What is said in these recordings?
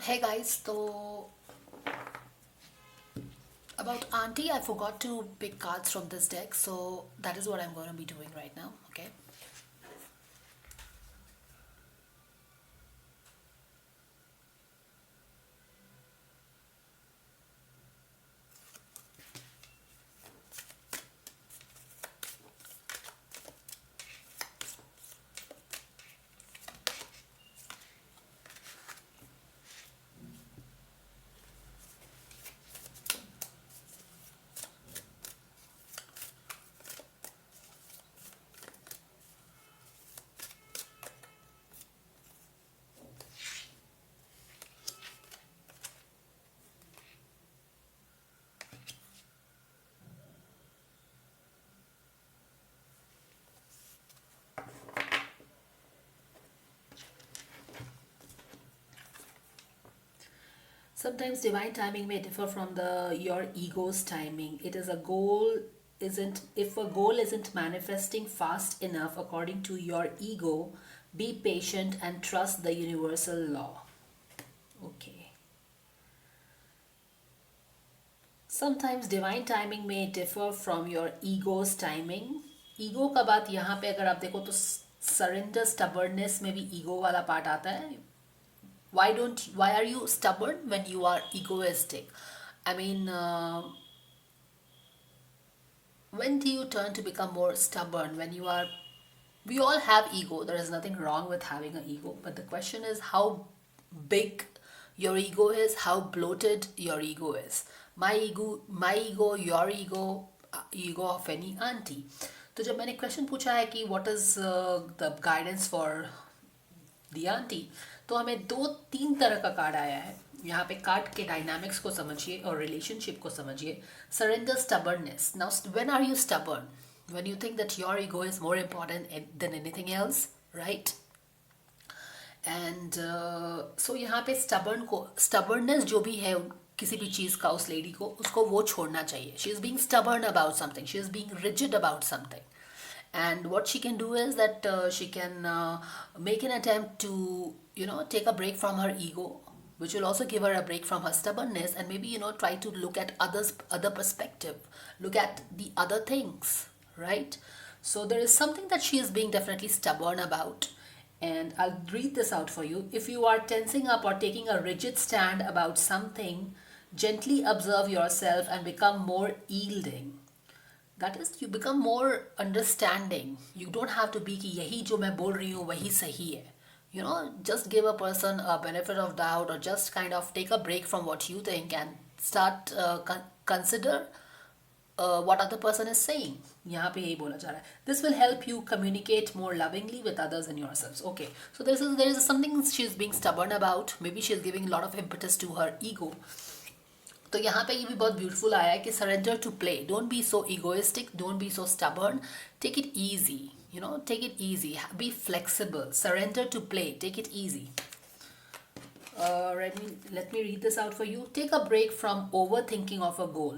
Hey guys, so about Auntie, I forgot to pick cards from this deck, so that is what I'm going to be doing right now. Okay. Sometimes divine timing may differ from the your ego's timing. It is a goal isn't if a goal isn't manifesting fast enough according to your ego, be patient and trust the universal law. Okay. Sometimes divine timing may differ from your ego's timing. Ego का बात यहाँ पे अगर आप देखो तो surrender स्टबर्डनेस में भी ईगो वाला पार्ट आता है. Why are you stubborn when you are egoistic? I mean, when do you turn to become more stubborn? When you are, we all have ego, there is nothing wrong with having an ego, but the question is how big your ego is, how bloated your ego is. My ego, your ego, ego of any auntie. तो जब मैंने question पूछा है कि what is the guidance for the aunty, तो हमें दो तीन तरह का कार्ड आया है. यहाँ पे कार्ड के डायनामिक्स को समझिए और रिलेशनशिप को समझिए. Surrender stubbornness. Now when are you stubborn? When you think that your ego is more important than anything else, right? And so यहाँ पे स्टबर्ननेस जो भी है किसी भी चीज़ का उस लेडी को, उसको वो छोड़ना चाहिए. She is being stubborn about something, she is being rigid about something. And what she can do is that she can make an attempt to take a break from her ego, which will also give her a break from her stubbornness, and maybe try to look at other perspective, look at the other things, right? So there is something that she is being definitely stubborn about, and I'll read this out for you. If you are tensing up or taking a rigid stand about something, gently observe yourself and become more yielding. That is you become more understanding. You don't have to be कि यही जो मैं बोल रही हूँ वही सही है. Just give a person a benefit of doubt, or just kind of take a break from what you think and start consider what other person is saying. यहाँ पे यही बोला जा रहा है. This will help you communicate more lovingly with others and yourselves. Okay, so there is something she is being stubborn about. Maybe she is giving a lot of impetus to her ego. तो यहाँ पे ये भी बहुत beautiful आया है कि surrender to play. Don't be so egoistic, don't be so stubborn, take it easy. Take it easy, be flexible, surrender to play, take it easy. let me read this out for you. Take a break from overthinking of a goal.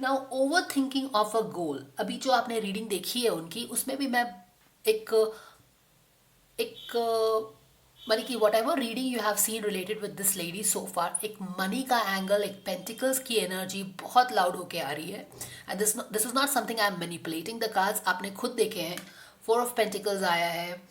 Now overthinking of a goal, अभी जो आपने reading देखी है उनकी, उसमें भी मैं एक मानी कि whatever reading you have seen related with this lady so far, एक मनी का एंगल, एक पेंटिकल्स की एनर्जी बहुत लाउड होके आ रही है. And this is not something I am manipulating the cards. आपने खुद देखे हैं. 4 ऑफ पेंटिकल्स आया है,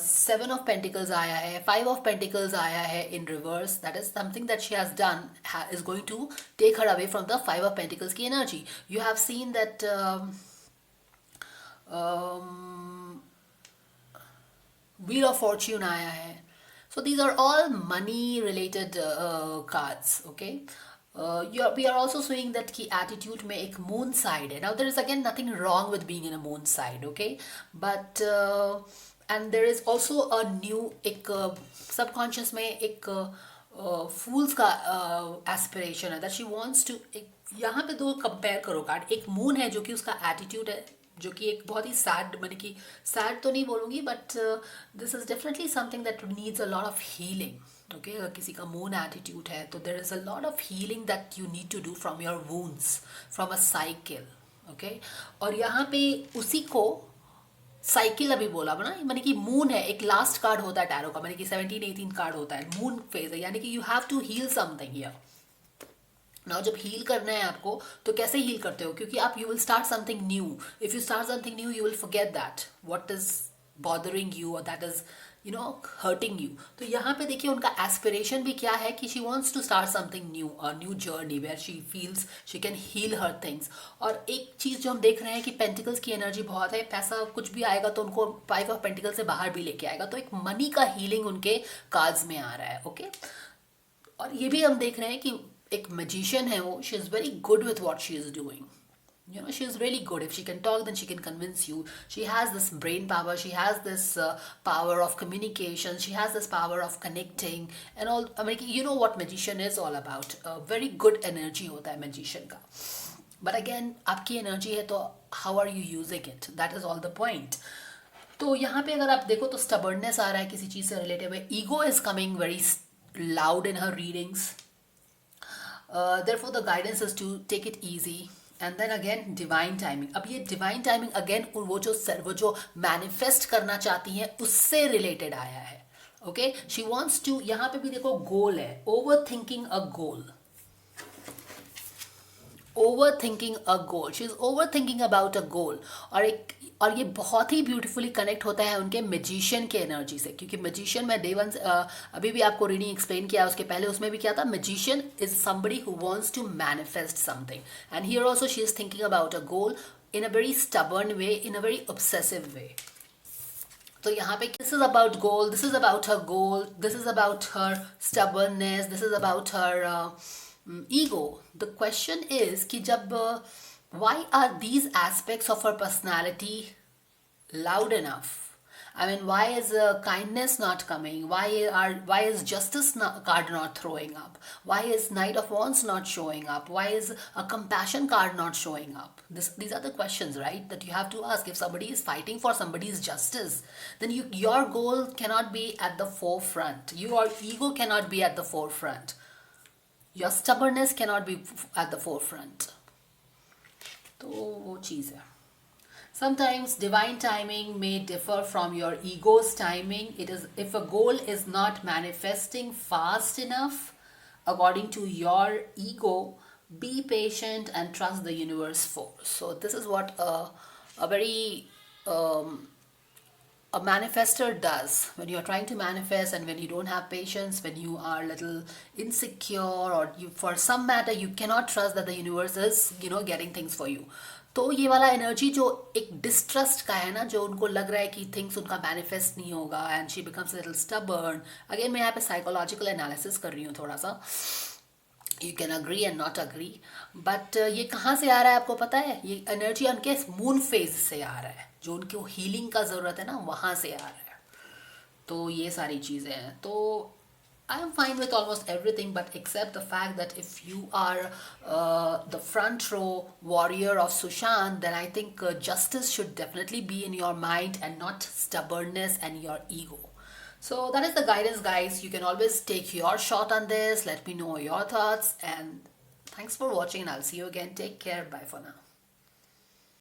7 ऑफ पेंटिकल्स आया है, 5 ऑफ पेंटिकल्स आया है in reverse. That is something that she has done, is going to take her away from the 5 of pentacles की energy. You have seen that Wheel of Fortune आया है. So these are all money related cards. Okay. We are also seeing that की attitude में एक moon side है. Now there is again nothing wrong with being in a moon side. Okay. But and there is also a new एक subconscious में एक fools का aspiration है that she wants to. यहाँ पे दो compare करो कार्ड. एक moon है जो कि उसका attitude है, जो कि एक बहुत ही सैड, मैंने कि सैड तो नहीं बोलूँगी, but this is definitely something that needs a lot of healing. Okay, अगर किसी का मून एटीट्यूड है तो there is a lot of healing that you need to do from your wounds, from a cycle. Okay, और यहाँ पे उसी को साइकिल अभी बोला ना, मैंने कि मून है, एक लास्ट कार्ड होता है टैरो का, मैंने कि 17-18 कार्ड होता है, मून फेज है, यानी कि you have to heal something here. Now जब हील करना है आपको, तो कैसे हील करते हो, क्योंकि आप you will start something new, if you start something new you will forget that what is bothering you और दैट इज हर्टिंग यू। तो यहाँ पे देखिए उनका एस्पिरेशन भी क्या है कि she wants to start something new, a new journey where she feels she can heal her things. और एक चीज़ जो हम देख रहे हैं कि पेंटिकल्स की एनर्जी बहुत है, पैसा कुछ भी आएगा तो उनको 5 ऑफ पेंटिकल से बाहर भी लेके आएगा, तो एक मनी का हीलिंग उनके कार्ड्स में आ रहा है। ओके, और ये भी हम देख रहे हैं कि एक मैजिशियन है वो, she is very good with what she is doing, she is really good. If she can talk, then she can convince you. She has this brain power, she has this power of communication, she has this power of connecting and all. I mean, you know what magician is all about. Very good energy होता है magician का, but again आपकी energy है तो how are you using it, that is all the point. तो यहाँ पे अगर आप देखो तो stubbornness आ रहा है किसी चीज़ से रिलेटेड है, ego is coming very loud in her readings. Therefore the guidance is to take it easy. And then again divine timing. अब ये डिवाइन टाइमिंग अगेन वो जो मैनिफेस्ट करना चाहती हैं उससे रिलेटेड आया है। ओके, शी वॉन्ट्स टू, यहाँ पे भी देखो गोल है, overthinking a goal, overthinking a goal, she is overthinking about a goal. और ये बहुत ही ब्यूटीफुली कनेक्ट होता है उनके मैजिशियन के एनर्जी से, क्योंकि मैजिशियन में डे वन अभी भी आपको रीडिंग एक्सप्लेन किया, उसके पहले उसमें भी क्या था, magician is somebody who wants to manifest something, and here also she is thinking about a goal in a very stubborn way, in a very obsessive way. तो यहाँ पे this is about goal, this is about her goal, this is about her stubbornness, this is about her ego. The question is कि जब why are these aspects of her personality loud enough? I mean, why is kindness not coming? Why is justice card not throwing up? Why is Knight of Wands not showing up? Why is a compassion card not showing up? These are the questions, right, that you have to ask. If somebody is fighting for somebody's justice, then your goal cannot be at the forefront. Your ego cannot be at the forefront. Your stubbornness cannot be at the forefront. तो वो चीज़ है। Sometimes divine timing may differ from your ego's timing. It is if a goal is not manifesting fast enough according to your ego, be patient and trust the universe force. So this is what a very a manifester does when you are trying to manifest, and when you don't have patience, when you are a little insecure, or you for some matter you cannot trust that the universe is getting things for you. तो ये वाला energy जो एक distrust का है ना, जो उनको लग रहा है कि थिंग्स उनका मैनिफेस्ट नहीं होगा, and she becomes little stubborn. Again मैं यहाँ पे साइकोलॉजिकल एनालिसिस कर रही हूँ थोड़ा सा, you can agree and not agree, but ये कहाँ से आ रहा है आपको पता है? ये एनर्जी उनके मून फेज से आ रहा है, जो उनको हीलिंग का ज़रूरत है ना, वहाँ से आ रहा है। तो ये सारी चीज़ें हैं। तो I am fine with almost everything, but except the fact that if you are the front row warrior of Sushant, then I think justice should definitely be in your mind and not stubbornness and your ego. So that is the guidance, guys. You can always take your shot on this. Let me know your thoughts, and thanks for watching, and I'll see you again. Take care. Bye for now.